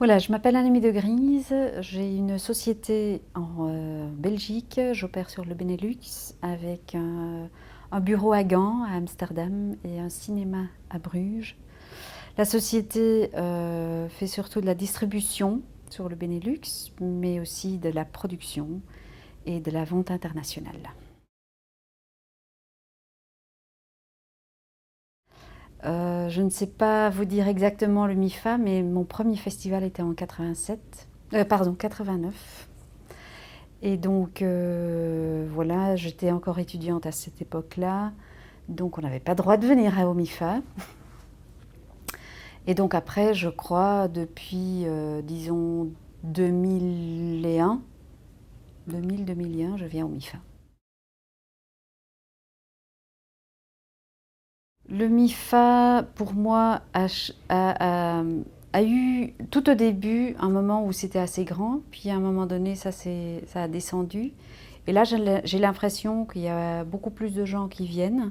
Voilà, je m'appelle Annemie de Gries, j'ai une société en Belgique, j'opère sur le Benelux avec un bureau à Gand, à Amsterdam et un cinéma à Bruges. La société fait surtout de la distribution sur le Benelux, mais aussi de la production et de la vente internationale. Je ne sais pas vous dire exactement le MIFA, mais mon premier festival était en 87, pardon, 89. Et donc, voilà, j'étais encore étudiante à cette époque-là, donc on n'avait pas le droit de venir à OMIFA. Et donc après, je crois, depuis, disons, 2001, 2000-2001, je viens au MIFA. Le MIFA, pour moi, a eu tout au début un moment où c'était assez grand, puis à un moment donné, ça a descendu. Et là, j'ai l'impression qu'il y a beaucoup plus de gens qui viennent,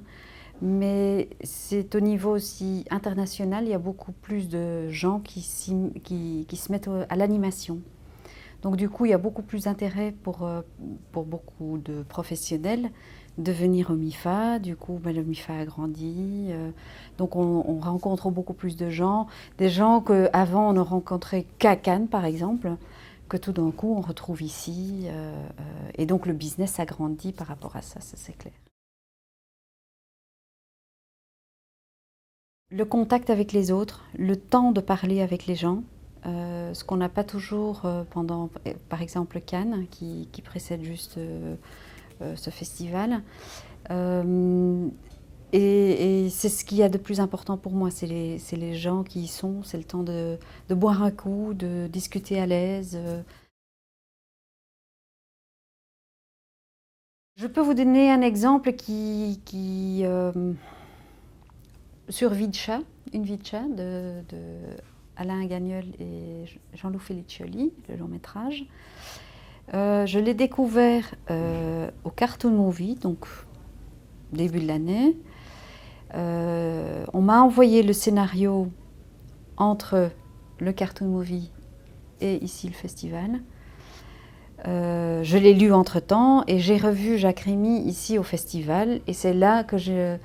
mais c'est au niveau aussi international, il y a beaucoup plus de gens qui se mettent à l'animation. Donc du coup, il y a beaucoup plus d'intérêt pour beaucoup de professionnels de venir au MIFA. Du coup, le MIFA a grandi. Donc on rencontre beaucoup plus de gens. Des gens qu'avant on ne rencontrait qu'à Cannes, par exemple, que tout d'un coup on retrouve ici. Et donc le business a grandi par rapport à ça c'est clair. Le contact avec les autres, le temps de parler avec les gens, ce qu'on n'a pas toujours pendant, par exemple, Cannes, qui précède juste ce festival. Et c'est ce qu'il y a de plus important pour moi, c'est les gens qui y sont, c'est le temps de boire un coup, de discuter à l'aise. Je peux vous donner un exemple sur Vidscha, une Vidscha de Alain Gagnol et Jean-Loup Feliccioli, le long métrage. Je l'ai découvert au Cartoon Movie, donc début de l'année. On m'a envoyé le scénario entre le Cartoon Movie et ici le festival. Je l'ai lu entre-temps et j'ai revu Jacques Remy ici au festival. Et c'est là que je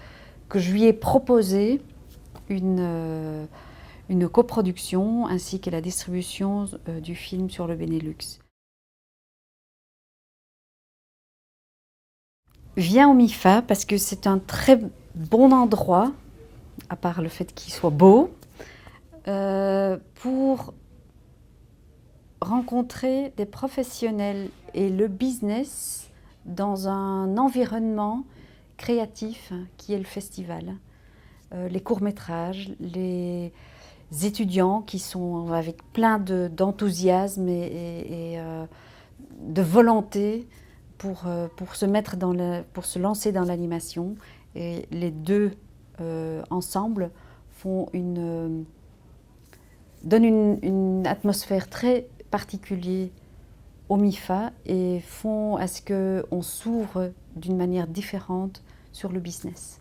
lui ai proposé une coproduction ainsi que la distribution du film sur le Benelux. Viens au MIFA parce que c'est un très bon endroit, à part le fait qu'il soit beau, pour rencontrer des professionnels et le business dans un environnement créatif qui est le festival. Les courts-métrages, les étudiants qui sont avec plein d'enthousiasme et de volonté pour se lancer dans l'animation. Et les deux ensemble donnent une atmosphère très particulière au MIFA et font à ce qu'on s'ouvre d'une manière différente sur le business.